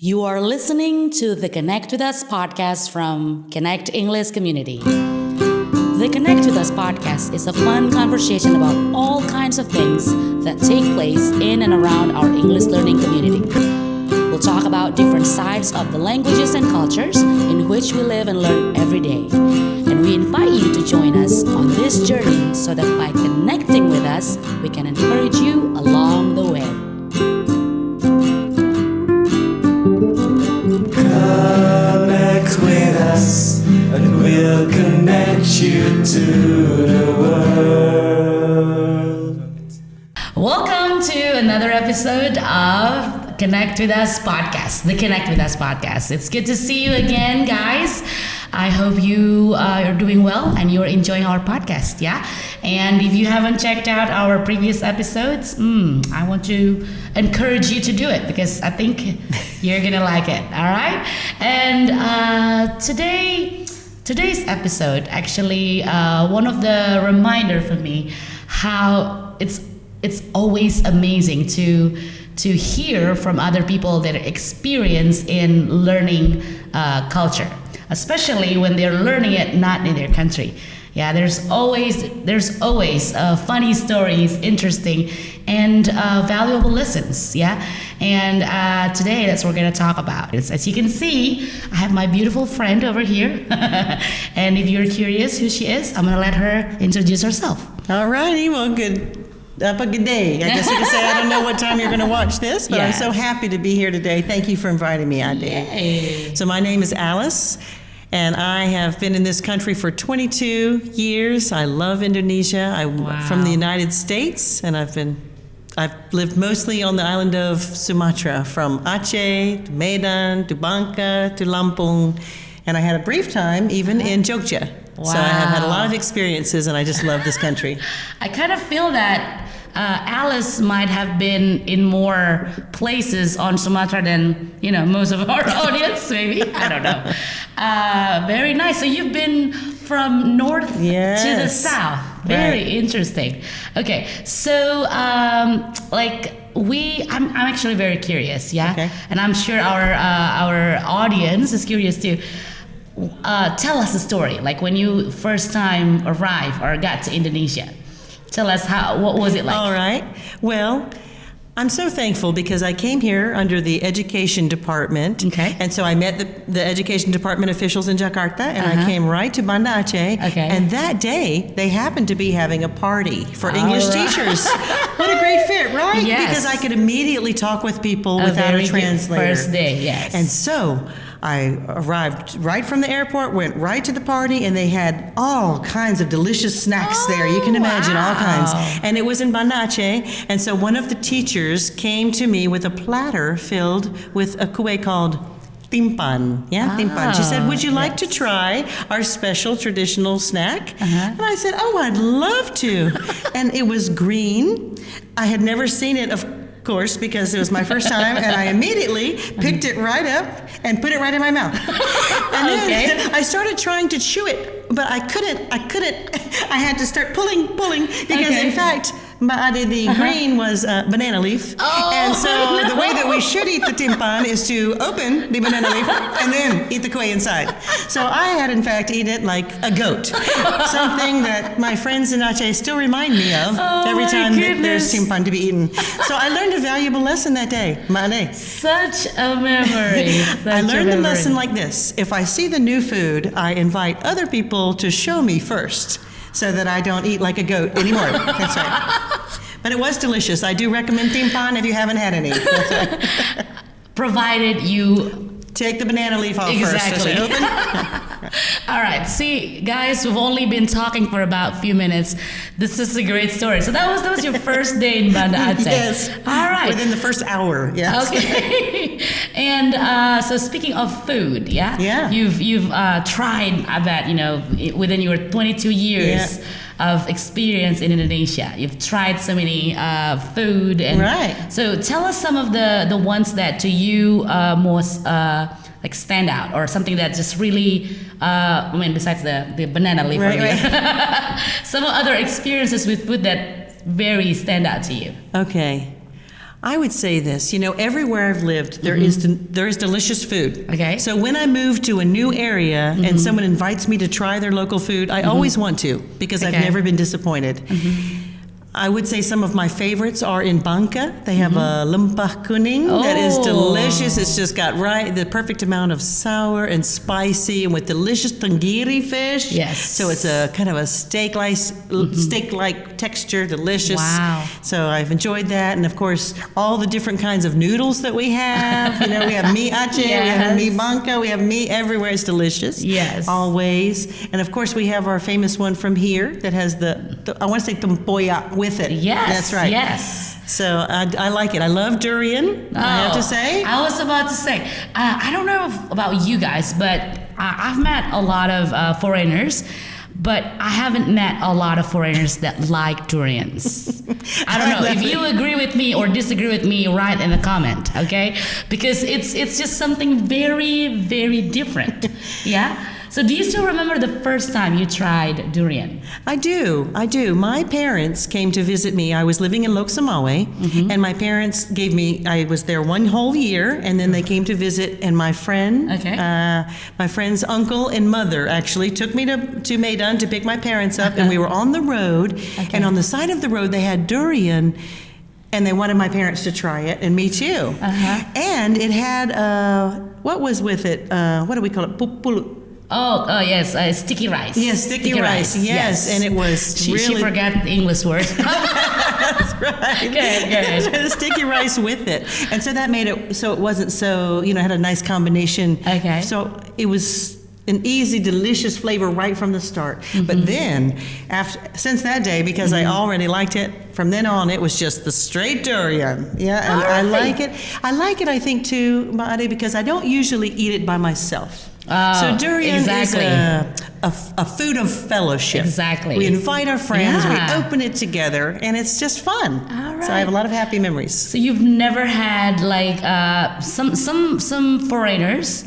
You are listening to the Connect with Us podcast from Connect English Community. The Connect with Us podcast is a fun conversation about all kinds of things that take place in and around our English learning community. We'll talk about different sides of the languages and cultures in which we live and learn every day. And we invite you to join us on this journey so that by connecting with us, we can encourage you along the way. Connect with us, and we'll connect you to the world. Welcome to another episode of Connect with Us podcast, the Connect with Us podcast. It's good to see you again, guys. I hope you are doing well and you're enjoying our podcast, yeah? And if you haven't checked out our previous episodes, I want to encourage you to do it because I think you're gonna like it, all right? And today's episode, actually, one of the reminder for me how it's always amazing to hear from other people their experience in learning culture, especially when they're learning it not in their country. Yeah, there's always funny stories, interesting and valuable lessons. Yeah, and today that's what we're gonna talk about. As you can see, I have my beautiful friend over here, and if you're curious who she is, I'm gonna let her introduce herself. All righty, well, good day. I guess we can say I don't know what time you're going to watch this, but Yes. I'm so happy to be here today. Thank you for inviting me, Ade. Yay. So my name is Alice, and I have been in this country for 22 years. I love Indonesia. I'm from the United States, and I've lived mostly on the island of Sumatra, from Aceh to Medan to Bangka to Lampung, and I had a brief time even in Jogja. So I have had a lot of experiences, and I just love this country. I kind of feel that Alice might have been in more places on Sumatra than most of our audience. Maybe I don't know. Very nice. So you've been from north to the south. Very interesting. Okay, so I'm actually very curious. Yeah, Okay. and I'm sure our audience is curious too. Tell us a story, like when you first time arrived or got to Indonesia. Tell us what was it like? All right. Well, I'm so thankful because I came here under the education department. Okay. And so I met the education department officials in Jakarta, and I came right to Banda Aceh. Okay. And that day, they happened to be having a party for English teachers. What a great fit, right? Yes. Because I could immediately talk with people without very a good translator. first day, yes. And so I arrived right from the airport, went right to the party, and they had all kinds of delicious snacks there. You can imagine all kinds. And it was in Banda Aceh. And so one of the teachers came to me with a platter filled with a kue called timpan. Yeah, timpan. She said, would you like to try our special traditional snack? And I said, oh, I'd love to. And it was green. I had never seen it, of course, because it was my first time, and I immediately picked it right up and put it right in my mouth. And then I started trying to chew it, but I couldn't. I had to start pulling, because in fact, the green was banana leaf. And so the way that we should eat the timpan is to open the banana leaf and then eat the kue inside. So I had, in fact, eaten it like a goat. Something that my friends in Aceh still remind me of every time that there's timpan to be eaten. So I learned a valuable lesson that day. Ma'ane. Such a memory. I learned a lesson like this. If I see the new food, I invite other people to show me first so that I don't eat like a goat anymore. That's right. But it was delicious. I do recommend timpan if you haven't had any. That's right. Provided you take the banana leaf off first. Exactly. Open. All right. See, guys, we've only been talking for about a few minutes. This is a great story. So that was your first day in Banda Aceh. Yes. All right. Within the first hour. Yes. Okay. And so speaking of food, Yeah. you've tried, I bet, within your 22 years of experience in Indonesia, you've tried so many food, and so tell us some of the ones that to you most stand out, or something that just really besides the banana leaf, some other experiences with food that very stand out to you. Okay. I would say this, everywhere I've lived, there is delicious food. Okay. So when I move to a new area and someone invites me to try their local food, I always want to, because I've never been disappointed. I would say some of my favorites are in Bangka. They have a lempah kuning that is delicious. It's just got the perfect amount of sour and spicy, and with delicious tenggiri fish. Yes. So it's a kind of a steak-like texture, delicious. Wow. So I've enjoyed that, and of course all the different kinds of noodles that we have. We have mee Aceh, we have mee Bangka, we have mee everywhere. It's delicious. Yes. Always. And of course we have our famous one from here that has the I want to say tempoyak with it. Yes. That's right. Yes. So I like it. I love durian, I have to say. I was about to say, I don't know about you guys, but I've met a lot of foreigners, but I haven't met a lot of foreigners that like durians. I don't know if you agree with me or disagree with me, write in the comment, okay? Because it's just something very, very different. Yeah? So do you still remember the first time you tried durian? I do. My parents came to visit me. I was living in Lok Samawe, and my parents I was there one whole year, and then they came to visit, and my friend's uncle and mother actually took me to Medan to pick my parents up, and we were on the road, and on the side of the road they had durian, and they wanted my parents to try it, and me too. And it had, what was with it? What do we call it? Pupulu. Oh yes, sticky rice. Yes, sticky rice. Yes, and it was she forgot the English word. That's right. Good. Sticky rice with it, and so that made it so it wasn't so had a nice combination. Okay. So it was an easy, delicious flavor right from the start. But then, since that day, because I already liked it, from then on it was just the straight durian. Yeah, and I like it. I like it, I think, too, Maade, because I don't usually eat it by myself. So durian is a food of fellowship. Exactly. We invite our friends, we open it together, and it's just fun. All right. So I have a lot of happy memories. So you've never had like some foreigners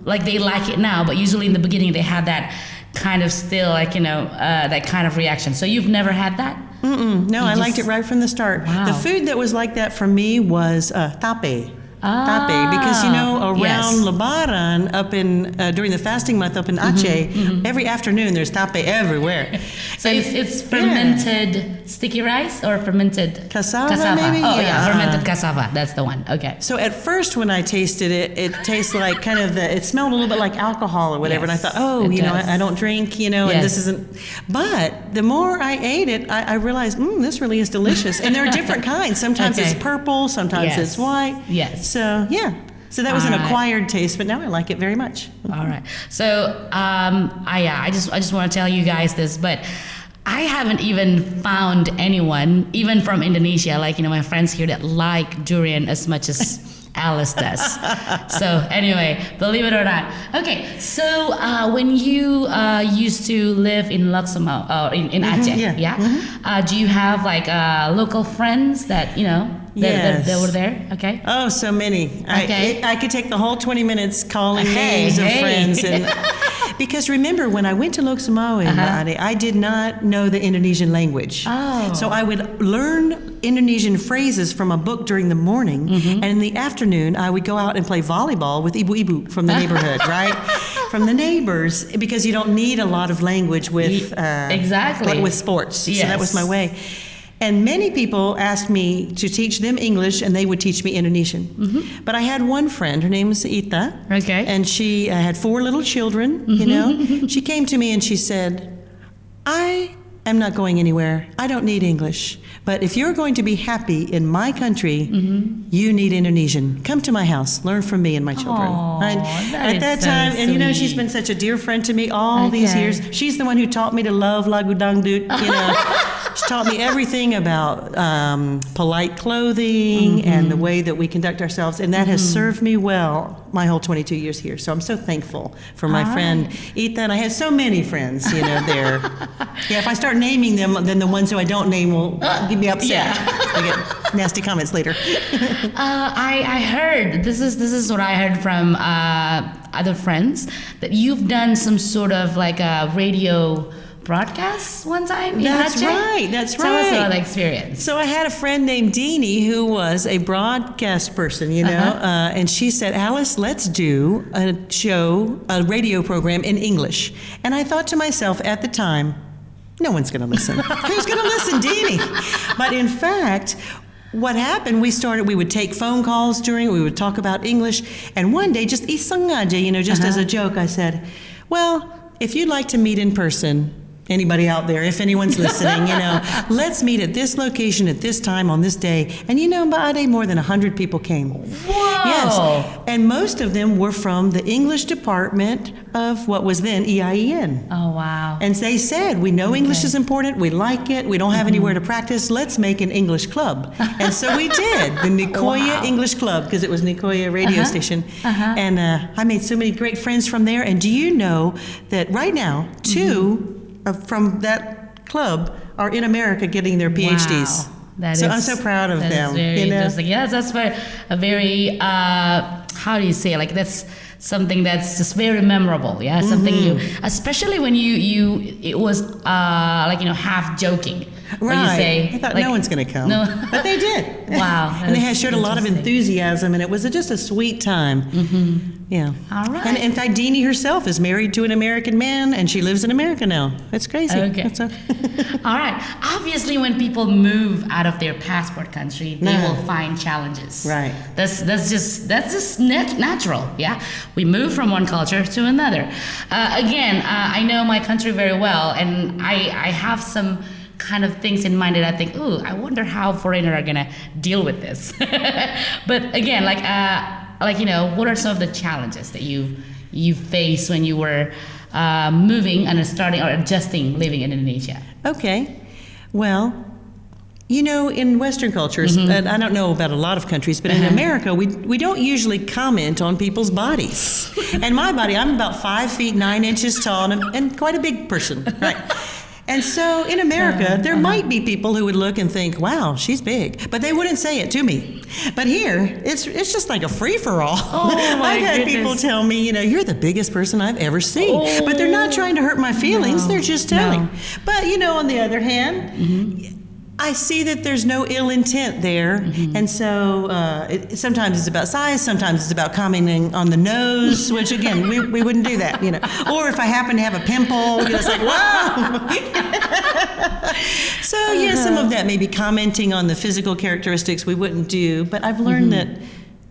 like they like it now, but usually in the beginning they had that kind of still like that kind of reaction. So you've never had that? No, I liked it right from the start. Wow. The food that was like that for me was tape. Tape, because around Lebaran up in during the fasting month up in Aceh, every afternoon there's tape everywhere. So it's fermented sticky rice or fermented cassava maybe? Oh yeah, fermented cassava. That's the one. Okay. So at first when I tasted it, it tastes like kind of it smelled a little bit like alcohol or whatever, and I thought, I don't drink, and this isn't. But the more I ate it, I realized, this really is delicious. And there are different kinds. Sometimes it's purple, sometimes it's white. Yes. So so that was an acquired taste, but now I like it very much. All right. So I just want to tell you guys this, but I haven't even found anyone, even from Indonesia, like my friends here, that like durian as much as Alice does. So anyway, believe it or not. Okay. So when you used to live in Luxembourg, in Aceh, do you have like local friends that that were there? Okay. Oh, so many. Okay. I could take the whole 20 minutes calling names of friends. And, because remember, when I went to Lok Samawe, I did not know the Indonesian language. Oh. So I would learn Indonesian phrases from a book during the morning, and in the afternoon, I would go out and play volleyball with ibu-ibu from the neighborhood, right? From the neighbors, because you don't need a lot of language with with sports. Yes. So that was my way. And many people asked me to teach them English, and they would teach me Indonesian. But I had one friend, her name was Ita. Okay. And she had 4 little children, She came to me and she said, I am not going anywhere. I don't need English. But if you're going to be happy in my country, you need Indonesian. Come to my house. Learn from me and my children. At that time, and she's been such a dear friend to me all these years. She's the one who taught me to love lagu dangdut, She taught me everything about polite clothing and the way that we conduct ourselves, and that has served me well my whole 22 years here. So I'm so thankful for my friend Ita, and I have so many friends, there. If I start naming them, then the ones who I don't name will get me upset. I get nasty comments later. I heard this is what I heard from other friends, that you've done some sort of like a radio broadcast one time? That's right. Tell us about the experience. So I had a friend named Deanie who was a broadcast person, and she said, Alice, let's do a radio program in English. And I thought to myself at the time, no one's going to listen. Who's going to listen, Deanie? But in fact, what happened, we would take phone calls we would talk about English. And one day, just isangaja, just as a joke, I said, well, if you'd like to meet in person, anybody out there, if anyone's listening, let's meet at this location at this time on this day. And Baade, more than 100 people came. Whoa! Yes. And most of them were from the English department of what was then EIEN. Oh, wow. And they said, we know English is important, we like it, we don't have anywhere to practice, let's make an English club. And so we did, the Nicoya English Club, because it was Nicoya radio station. And I made so many great friends from there. And do you know that right now, two from that club are in America getting their PhDs. Wow. I'm so proud of them. That is very interesting. Yes, that's a very how do you say, like, that's something that's just very memorable. Yeah, something you, especially when it was half joking. Right. You say, I thought no one's going to come. No. But they did. Wow. And they showed a lot of enthusiasm, and it was just a sweet time. Yeah. All right. And in fact, Deanie herself is married to an American man, and she lives in America now. That's crazy. Okay. All right. Obviously, when people move out of their passport country, they will find challenges. Right. That's just natural. Yeah. We move from one culture to another. Again, I know my country very well, and I have some kind of things in mind that I think, I wonder how foreigners are gonna deal with this. But again, what are some of the challenges that you faced when you were moving and starting or adjusting living in Indonesia? Okay, well, in Western cultures, and I don't know about a lot of countries, but in America, we don't usually comment on people's bodies. And my body, I'm about 5 feet 9 inches tall, and quite a big person, right? And so in America, there might be people who would look and think, wow, she's big. But they wouldn't say it to me. But here, it's just like a free-for-all. Oh, my I've had people tell me, you're the biggest person I've ever seen. Oh, but they're not trying to hurt my feelings. They're just telling. But, on the other hand, I see that there's no ill intent there. And so sometimes it's about size, sometimes it's about commenting on the nose, which again, we wouldn't do that, Or if I happen to have a pimple, it's like, wow. So some of that may be commenting on the physical characteristics we wouldn't do, but I've learned that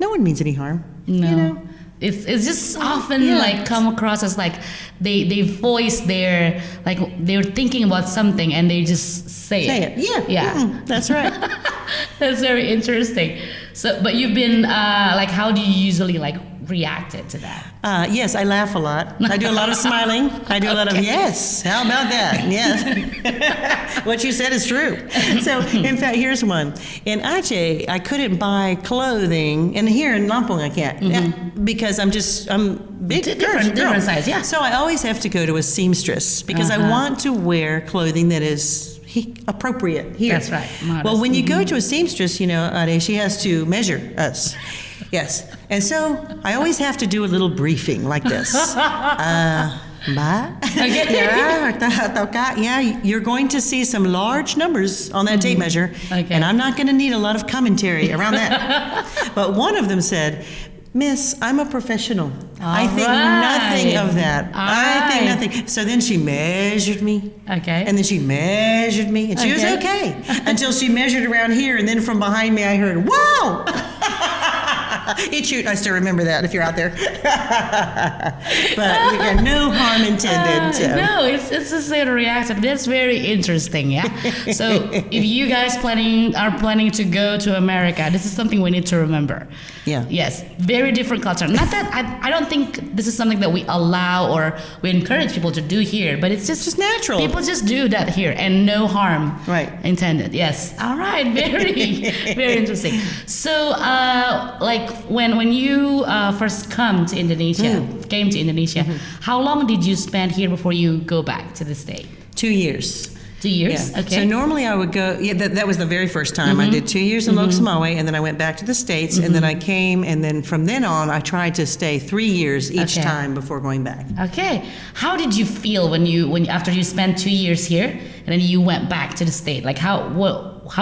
no one means any harm. No. It's just often come across as like they voice their, like, they're thinking about something and they just say it. Yeah. That's right. That's very interesting. So, but you've been how do you usually react to that? Yes, I laugh a lot. I do a lot of smiling. I do a lot of yes. How about that? Yes. What you said is true. So, in fact, here's one. In Aceh, I couldn't buy clothing, and here in Lampung I can't because I'm big, different size. Yeah. So I always have to go to a seamstress because I want to wear clothing that is appropriate here. That's right. Modest. Well, when you go to a seamstress, Ade, she has to measure us. Yes. And so I always have to do a little briefing like this. You're going to see some large numbers on that tape measure, and I'm not going to need a lot of commentary around that. But one of them said, Miss, I'm a professional. I think nothing of that. I think nothing. So then she measured me. Okay. And then she measured me. And she was okay. Until she measured around here. And then from behind me, I heard, wow! Eat shoot. I still remember that if you're out there. But again, no harm intended. So. No, it's just a reaction. That's very interesting, yeah? So if you guys are planning to go to America, this is something we need to remember. Yeah. Yes, very different culture. Not that I don't think this is something that we allow or we encourage people to do here, but it's just natural. People just do that here, and no harm intended. Yes. All right. Very, very interesting. So, when you first came to Indonesia, how long did you spend here before you go back to the States? 2 years. 2 years. Yeah. Okay. So normally I would go. Yeah, that was the very first time. I did 2 years in Loksmawe, and then I went back to the States, and then I came, and then from then on, I tried to stay 3 years each Okay. time before going back. Okay. How did you feel when after you spent 2 years here and then you went back to the state? Like how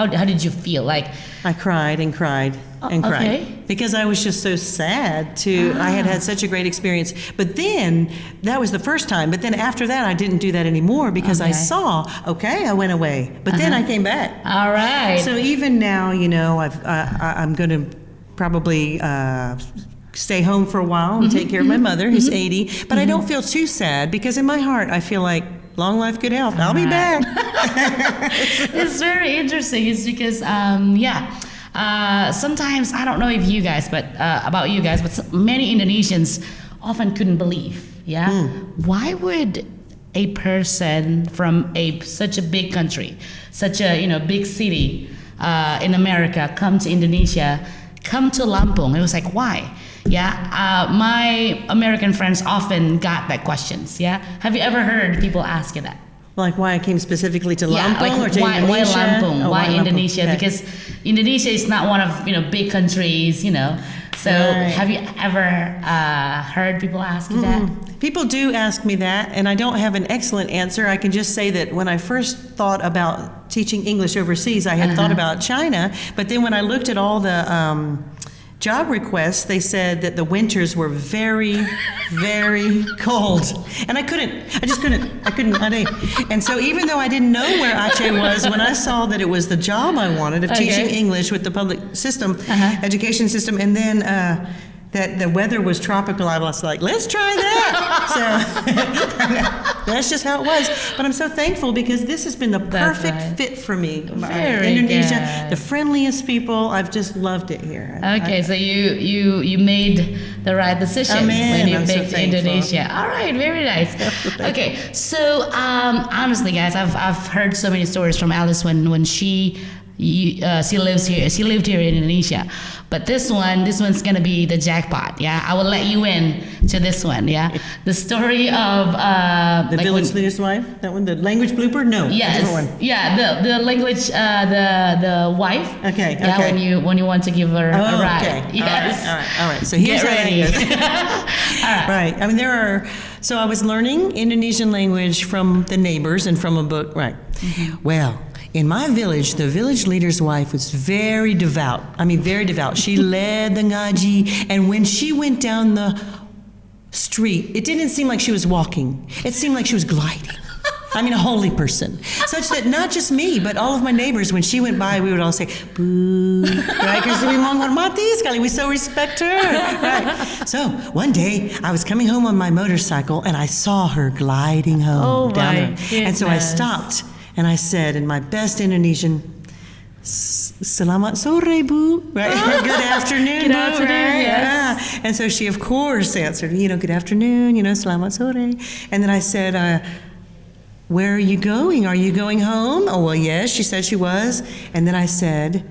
did you feel? Like I cried and cried and cried okay. because I was just so sad I had such a great experience. But then that was the first time. But then after that, I didn't do that anymore because I Okay. saw, I went away. But then I came back. all right. So even now, I'm going to probably stay home for a while and take care of my mother, who's 80. But I don't feel too sad because in my heart, I feel like long life, good health. I'll be back. It's very interesting. It's because sometimes I don't know if you guys, but about you guys, but many Indonesians often couldn't believe. Yeah, why would a person from such a big country, such a big city in America, come to Indonesia, come to Lampung? It was like, why? Yeah, my American friends often got that questions. Yeah, have you ever heard people ask you that? Like why I came specifically to Lampung like or to why Indonesia? Lampung? Oh, why Lampung? Indonesia? Okay. Because Indonesia is not one of big countries. So Right. have you ever heard people ask you that? People do ask me that, and I don't have an excellent answer. I can just say that when I first thought about teaching English overseas, I had thought about China, but then when I looked at all the job requests, they said that the winters were very, very cold. And I couldn't. And so even though I didn't know where Aceh was, when I saw that it was the job I wanted of teaching English with the public system, education system, and then that the weather was tropical, I was like, let's try that. So that's just how it was. But I'm so thankful because this has been the perfect fit for me. Very Indonesia, good. the friendliest people. I've just loved it here. Okay, so you made the right decision when you I'm so picked thankful. Indonesia. All right, very nice. Okay, so honestly, guys, I've heard so many stories from Alice when she lives here. She lived here in Indonesia, but this one's gonna be the jackpot. Yeah, I will let you in to this one. Yeah, the story of The village leader's wife. That one, the language blooper. No, yes, different one. yeah, the language, the wife. Okay, Yeah, okay. when you want to give her a ride. Okay. Yes. All right. So here's Get how that ready. goes. Right. I mean, so I was learning Indonesian language from the neighbors and from a book. Right. Well, in my village, the village leader's wife was very devout. I mean, very devout. She led the ngaji, and when she went down the street, it didn't seem like she was walking. It seemed like she was gliding. I mean, a holy person. Such that not just me, but all of my neighbors, when she went by, we would all say, boo, right? Because we menghormati sekali, we so respect her, right? So one day, I was coming home on my motorcycle, and I saw her gliding home down my there. And so I goodness. stopped, and I said in my best Indonesian, Selamat sore, Bu. Right? Good afternoon, Good Bu. afternoon, Right? yes. Yeah. And so she, of course, answered, good afternoon, Selamat sore. And then I said, where are you going? Are you going home? Oh, well, yes, she said she was. And then I said,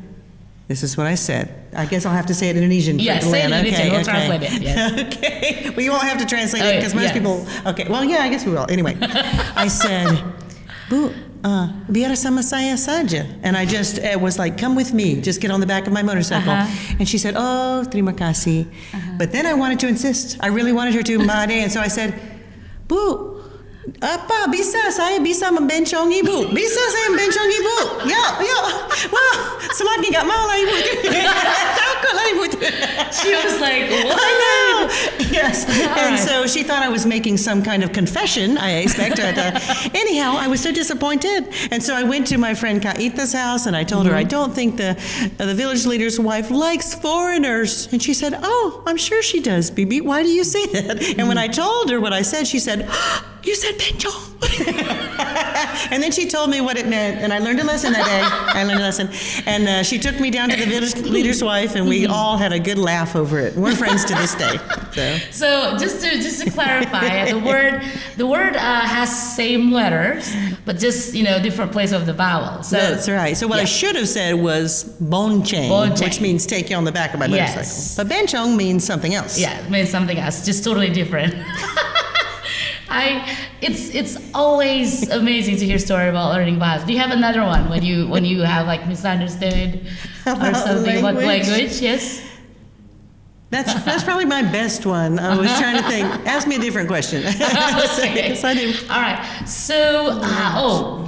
this is what I said. I guess I'll have to say it in Indonesian. Yes, for say it in Delenn. Indonesian. We'll translate it, yes. Okay. Well, you won't have to translate it because most yes. people... Okay, well, yeah, I guess we will. Anyway, I said, Bu, biar sama saya saja. And I just was like, come with me. Just get on the back of my motorcycle. And she said, oh, terima kasih. But then I wanted to insist. I really wanted her to, Mbak Ade. And so I said, Bu, apa bisa saya bisa membencong ibu? Bisa saya membencong ibu? Ya. Wah, semakin nggak mau lah ibu. Takut lah ibu. She was like, what? I know. Yes. And right. so she thought I was making some kind of confession, I expect. Anyhow, I was so disappointed. And so I went to my friend Kaita's house and I told her, I don't think the village leader's wife likes foreigners. And she said, oh, I'm sure she does, Bibi. Why do you say that? And when I told her what I said, she said, you said bencong. And then she told me what it meant. And I learned a lesson that day. And she took me down to the village leader's wife and we all had a good laugh over it. We're friends to this day. So just to clarify, the word has same letters, but just different place of the vowel. So that's right. So what I should have said was bonceng, which means take you on the back of my motorcycle. Yes. But bencong means something else. Yeah, it means something else, just totally different. It's always amazing to hear story about learning vows. Do you have another one when you have like misunderstood or something about language? Yes. That's probably my best one. I was trying to think. Ask me a different question. Okay. Because I didn't. All right. So,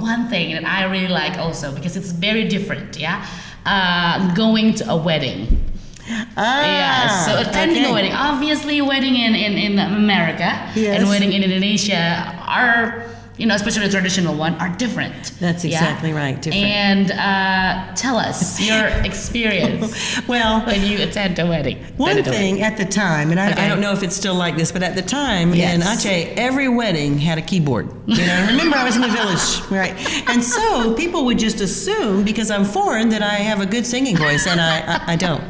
one thing that I really like also because it's very different. Yeah, going to a wedding. Yeah. So attending a wedding. Obviously, a wedding in America and wedding in Indonesia are. Especially the traditional one, are different. That's exactly right, different. And tell us your experience when you attend a wedding. One thing at the time, and I don't know if it's still like this, but at the time in Aceh, every wedding had a keyboard. Remember I was in the village, right? And so people would just assume, because I'm foreign, that I have a good singing voice, and I don't.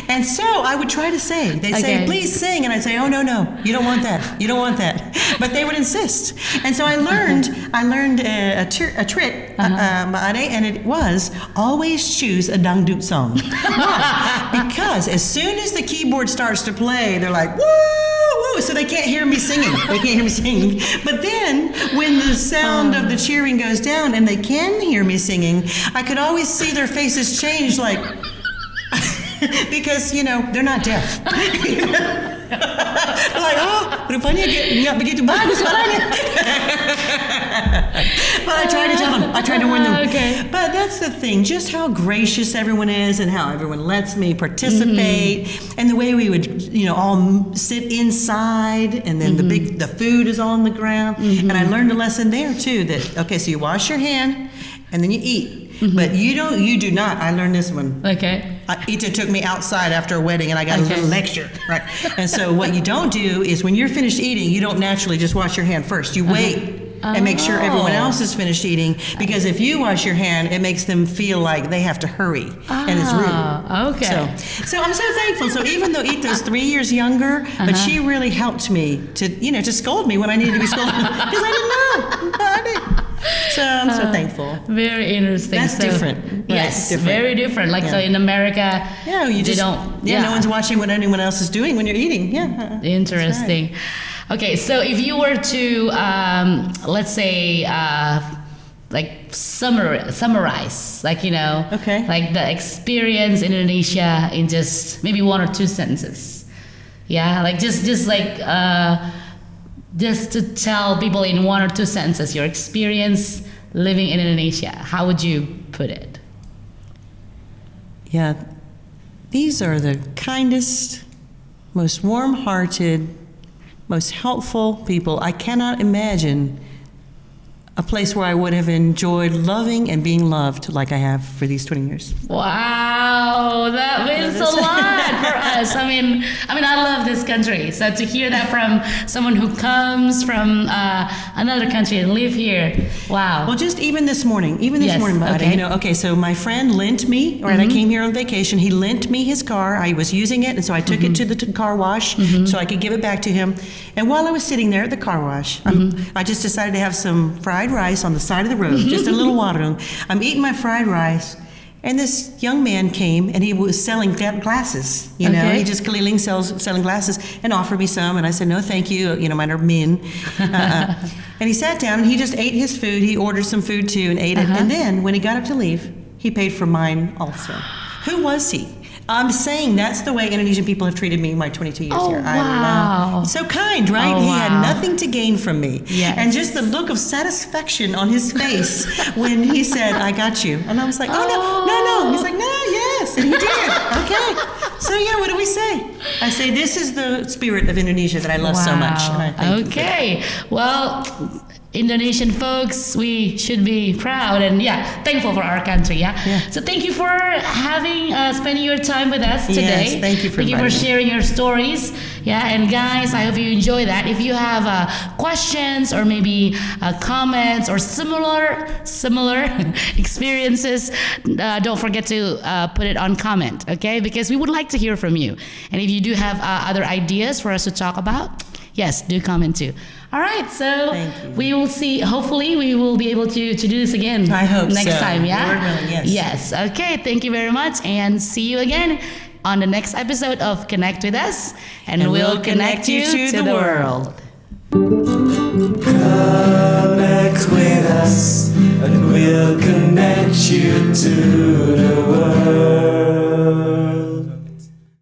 And so I would try to sing. They'd say, please sing, and I'd say, oh, no, you don't want that. But they would insist. And so I learned a trick, and it was always choose a dangdut song. Why? Because as soon as the keyboard starts to play, they're like, woo, woo, so they can't hear me singing. But then when the sound of the cheering goes down and they can hear me singing, I could always see their faces change, like, because, they're not deaf. Like, rupanya nggak begitu bagus suaranya. But I tried to tell them. I tried to warn them. Okay. But that's the thing, just how gracious everyone is and how everyone lets me participate. And the way we would, all sit inside, and then the food is on the ground. And I learned a lesson there too, that, okay, so you wash your hand and then you eat. But you do not. I learned this one. Okay. Ita took me outside after a wedding, and I got a little lecture. Right. And so what you don't do is when you're finished eating, you don't naturally just wash your hand first. You wait and make sure everyone else is finished eating, because if you wash your hand, it makes them feel like they have to hurry, and it's rude. Okay. So I'm so thankful. So even though Ita's 3 years younger, but she really helped me to scold me when I needed to be scolded, because I didn't know. So I'm so thankful. Very interesting. That's different. Right? Yes, different. Very different. Like so in America, you just don't. No one's watching what anyone else is doing when you're eating. Interesting. Right. Okay, so if you were to, let's say, like summarize, like like the experience in Indonesia in just maybe 1 or 2 sentences. Yeah, like just like. Just to tell people in 1 or 2 sentences your experience living in Indonesia, how would you put it? Yeah, these are the kindest, most warm-hearted, most helpful people. I cannot imagine a place where I would have enjoyed loving and being loved like I have for these 20 years. Wow, that means a lot for us. I mean, I love this country. So to hear that from someone who comes from another country and live here, wow. Well, just even this morning, Bada, so my friend lent me, right, I came here on vacation, he lent me his car, I was using it, and so I took it to the car wash so I could give it back to him. And while I was sitting there at the car wash, I just decided to have some fried rice on the side of the road, just a little water. I'm eating my fried rice, and this young man came, and he was selling glasses. He just keliling selling glasses, and offered me some, and I said no, thank you. Mine are min. And he sat down, and he just ate his food. He ordered some food too, and ate it. And then when he got up to leave, he paid for mine also. Who was he? I'm saying that's the way Indonesian people have treated me in my 22 years here. Wow. So kind, right? He had nothing to gain from me. Yes. And just the look of satisfaction on his face when he said, I got you. And I was like, no. He's like, no, yes. And he did. Okay. So what do we say? I say, this is the spirit of Indonesia that I love so much. And I thank you. Well, Indonesian folks, we should be proud and thankful for our country. So thank you for spending your time with us today. Yes, thank you for sharing your stories. And guys, I hope you enjoy that. If you have questions or maybe comments or similar experiences, don't forget to put it on comment, okay? Because we would like to hear from you. And if you do have other ideas for us to talk about, yes, do comment too. All right, so we will see. Hopefully, we will be able to do this again. I hope next time. Yeah. Lord willing, yes. Yes. Okay. Thank you very much, and see you again on the next episode of Connect with Us, and we'll connect you to the world. Connect with us, and we'll connect you to the world.